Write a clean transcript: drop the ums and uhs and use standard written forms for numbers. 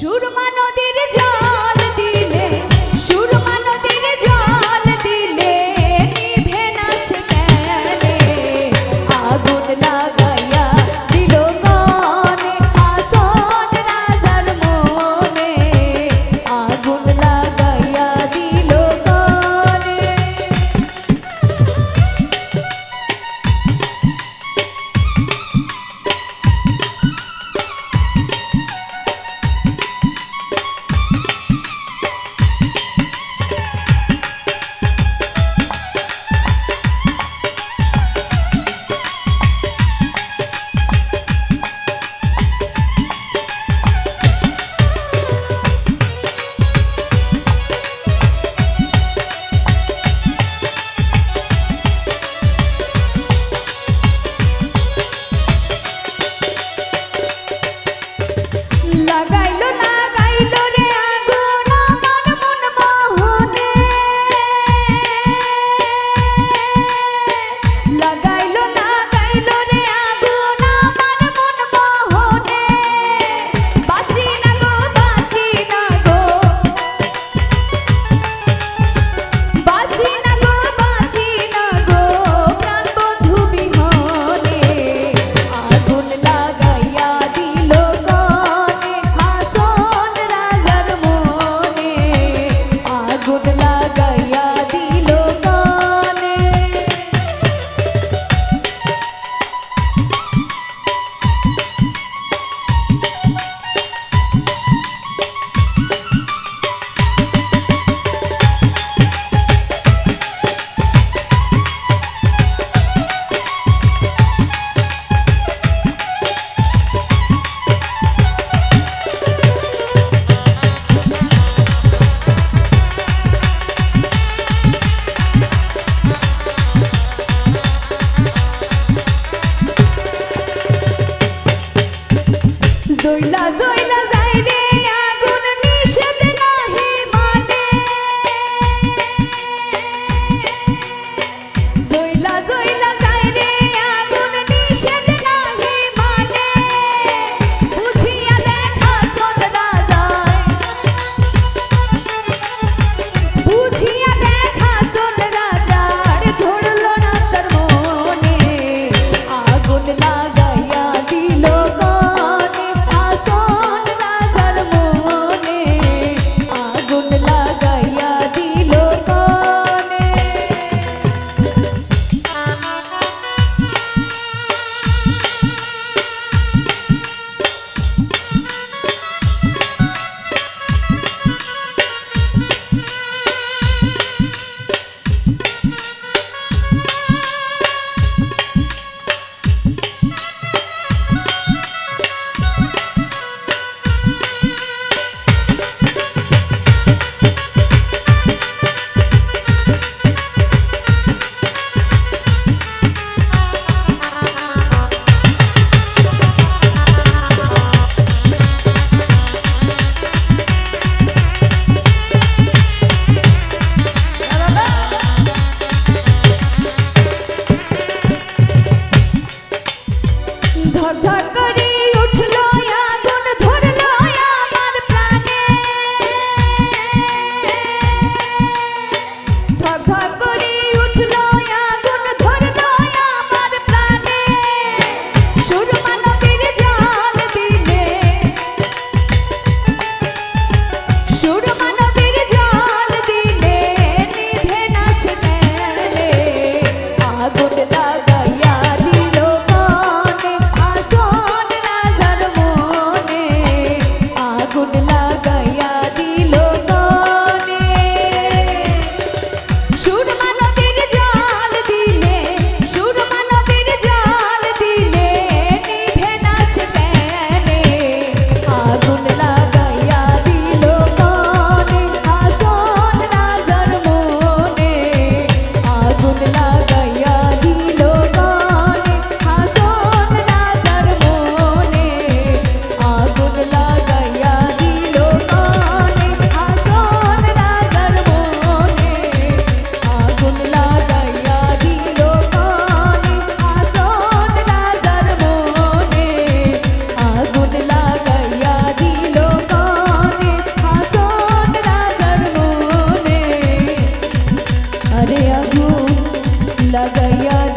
সুরমা নদীর জল দিলে, সুরমা নদীর জল দিলে নিভে না সে কেনে, আগুন লাগাইয়া দিল মনে হাসন রাজার মনে, আগুন লাগাইয়া দিল মনে। লাগাইলো লাগাইলো রে আগুন আমার মন মোহনে, লাগাইলো লাগাইলো রে আগুন আমার মন মোহনে, বাঁচি না গো বাঁচি না গো, বাঁচি না গো বাঁচি না গো প্রাণ বন্ধু বিহনে, আগুন লাগাইয়া দিল আগুন লাগাইয়া দিল কানে। দইলা দইলা যাই রে আগুন নিষেধ নাহি মানে, দইলা দইলা যাই রে আগুন নিষেধ নাহি মানে, বুঝিয়া দেখা শোন রাজায়, বুঝিয়া দেখা শোন রাজার ধরলো না তার মনে, আগুন লাগাইয়া দিল কানে হাসন আগুন লাগাইয়া